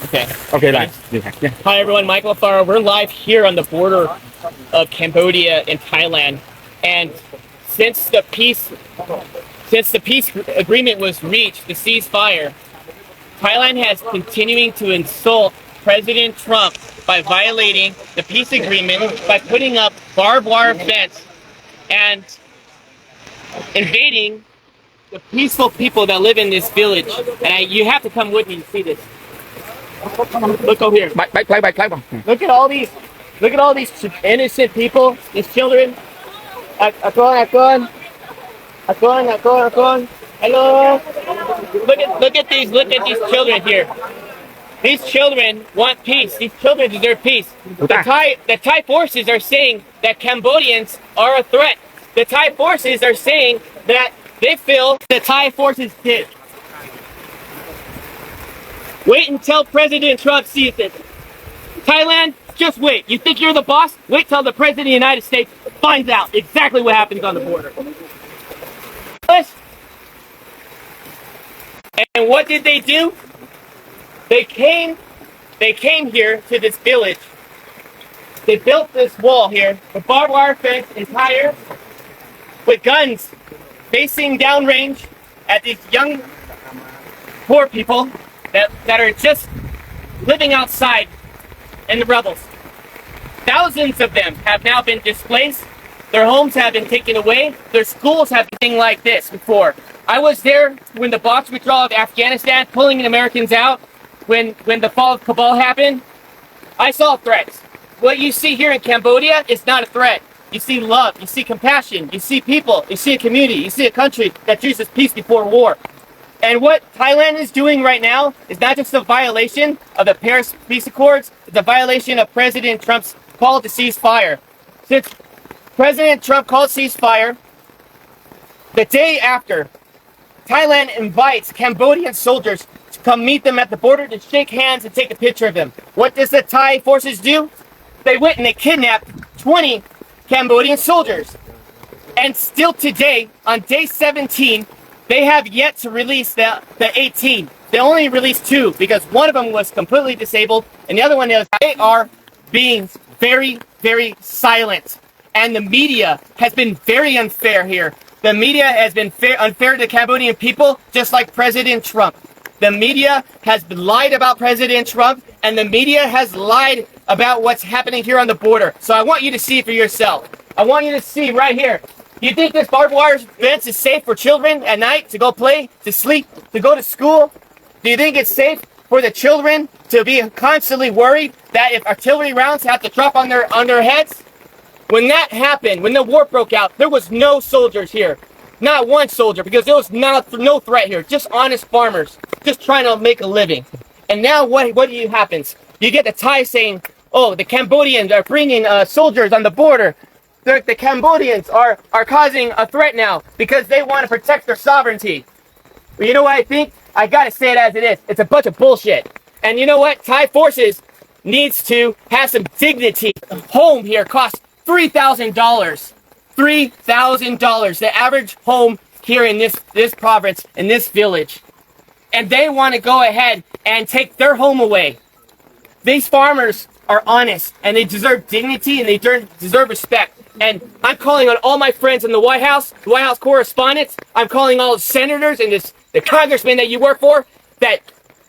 Okay. Okay, right. Yeah. Hi everyone, Michael Alfaro. We're live here on the border of Cambodia and Thailand, and since the peace agreement was reached, the ceasefire, Thailand has continuing to insult President Trump by violating the peace agreement by putting up barbed wire fence and invading the peaceful people that live in this village. And you have to come with me to see this. Look over here. Look at all these innocent people, these children. Hello. Look at these children here. These children want peace. These children deserve peace. The Thai forces are saying that Cambodians are a threat. The Thai forces are saying that they feel the Thai forces did. Wait until President Trump sees it. Thailand, just wait. You think you're the boss? Wait till the President of the United States finds out exactly what happens on the border. And what did they do? They came here to this village. They built this wall here, the barbed wire fence entire, with guns facing downrange at these young, poor people that are just living outside in the rebels. Thousands of them have now been displaced. Their homes have been taken away. Their schools have been like this before. I was there when the Box withdrawal of Afghanistan, pulling the Americans out, when the fall of Kabul happened. I saw threats. What you see here in Cambodia is not a threat. You see love, you see compassion, you see people, you see a community, you see a country that chooses peace before war. And what Thailand is doing right now is not just a violation of the Paris Peace Accords, it's a violation of President Trump's call to ceasefire. Since President Trump called ceasefire, the day after, Thailand invites Cambodian soldiers to come meet them at the border to shake hands and take a picture of them. What does the Thai forces do? They went and they kidnapped 20 Cambodian soldiers. And still today, on day 17, they have yet to release the 18. They only released 2 because one of them was completely disabled and the other one is. They are being very, very silent. And the media has been very unfair here. The media has been unfair to the Cambodian people, just like President Trump. The media has lied about President Trump, and the media has lied about what's happening here on the border. So I want you to see for yourself. I want you to see right here. You think this barbed wire fence is safe for children at night to go play, to sleep, to go to school? Do you think it's safe for the children to be constantly worried that if artillery rounds have to drop on their heads? When that happened, when the war broke out, there was no soldiers here. Not one soldier, because there was no threat here. Just honest farmers, just trying to make a living. And now what happens? You get the Thai saying, oh, the Cambodians are bringing soldiers on the border. The Cambodians are causing a threat now because they want to protect their sovereignty. But you know what I think? I gotta say it as it is. It's a bunch of bullshit. And you know what? Thai forces needs to have some dignity. Home here costs $3,000. $3,000. The average home here in this province, in this village. And they want to go ahead and take their home away. These farmers are honest and they deserve dignity and they deserve respect. And I'm calling on all my friends in the White House correspondents. I'm calling all the senators and the congressmen that you work for. That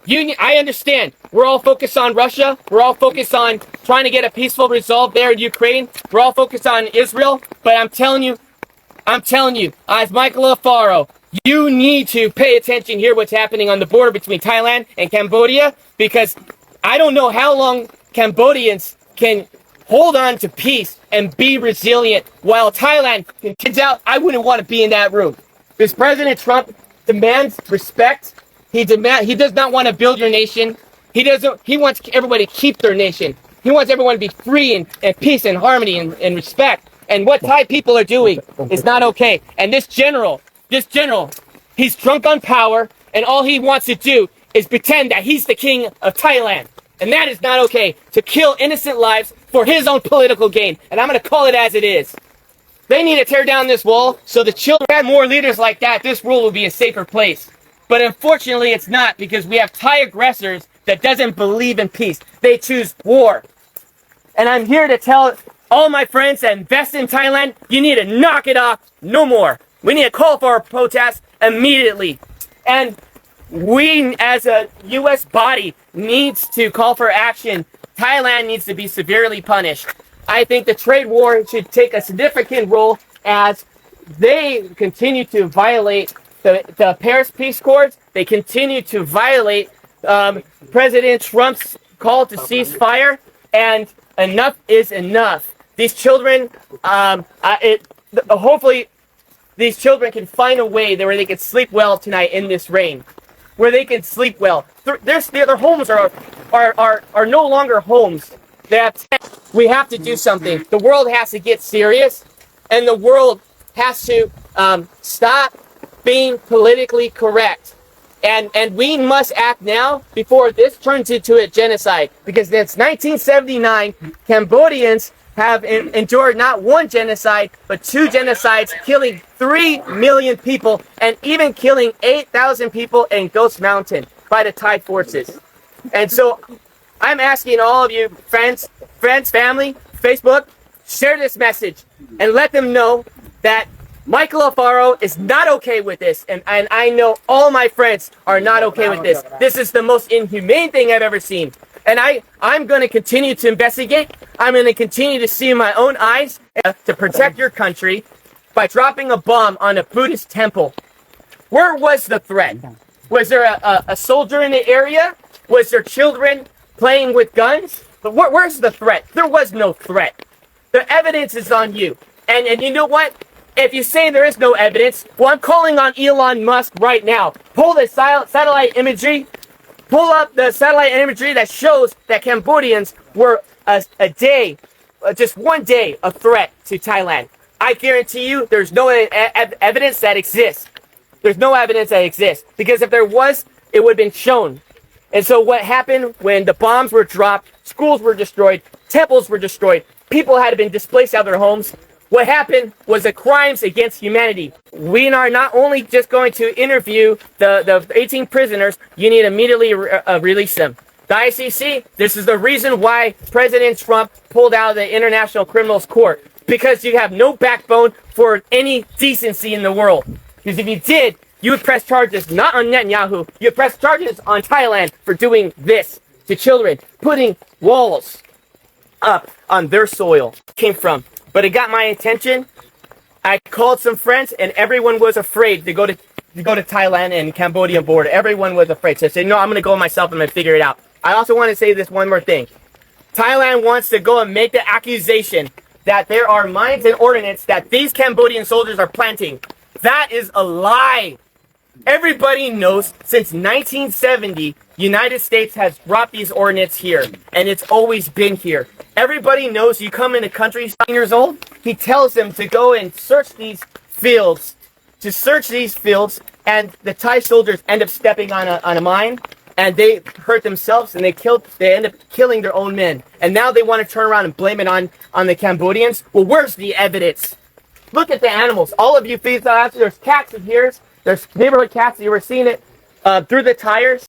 I understand. We're all focused on Russia. We're all focused on trying to get a peaceful resolve there in Ukraine. We're all focused on Israel. But I'm telling you, as Michael Alfaro, you need to pay attention here what's happening on the border between Thailand and Cambodia, because I don't know how long Cambodians can hold on to peace and be resilient while Thailand continues out. I wouldn't want to be in that room. Because President Trump demands respect. He does not want to build your nation. He wants everybody to keep their nation. He wants everyone to be free and peace and harmony and respect. And what Thai people are doing is not okay. And this general, he's drunk on power, and all he wants to do is pretend that he's the king of Thailand. And that is not okay, to kill innocent lives for his own political gain. And I'm going to call it as it is. They need to tear down this wall so the children had more leaders like that. This world would be a safer place. But unfortunately, it's not, because we have Thai aggressors that doesn't believe in peace. They choose war. And I'm here to tell all my friends that invest in Thailand, you need to knock it off no more. We need to call for a protest immediately. And we as a U.S. body needs to call for action. Thailand needs to be severely punished. I think the trade war should take a significant role as they continue to violate the Paris Peace Accords. They continue to violate President Trump's call to ceasefire, and enough is enough. These children, hopefully, these children can find a way where they can sleep well tonight in this rain, where they can sleep well. Their homes are no longer homes. We have to do something. The world has to get serious, and the world has to stop being politically correct. And we must act now before this turns into a genocide. Because since 1979, Cambodians have endured not one genocide, but 2 genocides, killing 3 million people, and even killing 8,000 people in Ghost Mountain by the Thai forces. And so I'm asking all of you, friends, family, Facebook, share this message and let them know that Michael Alfaro is not okay with this, and I know all my friends are not okay with this. This is the most inhumane thing I've ever seen. And I'm going to continue to investigate. I'm going to continue to see in my own eyes to protect your country by dropping a bomb on a Buddhist temple. Where was the threat? Was there a soldier in the area? Was there children playing with guns? But where's the threat? There was no threat. The evidence is on you. And you know what? If you say there is no evidence, well, I'm calling on Elon Musk right now. Pull the satellite imagery. Pull up the satellite imagery that shows that Cambodians were just one day, a threat to Thailand. I guarantee you there's no evidence that exists. There's no evidence that exists. Because if there was, it would have been shown. And so what happened when the bombs were dropped, schools were destroyed, temples were destroyed, people had been displaced out of their homes, what happened was the crimes against humanity. We are not only just going to interview the 18 prisoners, you need to immediately release them. The ICC, this is the reason why President Trump pulled out of the International Criminals Court. Because you have no backbone for any decency in the world. Because if you did, you would press charges not on Netanyahu, you would press charges on Thailand for doing this to children, putting walls up on their soil. Came from. But it got my attention. I called some friends, and everyone was afraid to go to Thailand and Cambodian border. Everyone was afraid. So I said, no, I'm going to go myself. I'm going to figure it out. I also want to say this one more thing. Thailand wants to go and make the accusation that there are mines and ordnance that these Cambodian soldiers are planting. That is a lie. Everybody knows since 1970, United States has brought these ordnance here, and it's always been here. Everybody knows you come in a country 9 years old, he tells them to go and search these fields, and the Thai soldiers end up stepping on a mine, and they hurt themselves, and they end up killing their own men. And now they want to turn around and blame it on the Cambodians. Well, where's the evidence? Look at the animals. All of you feed there's cats in here. There's neighborhood cats. You were seeing it through the tires.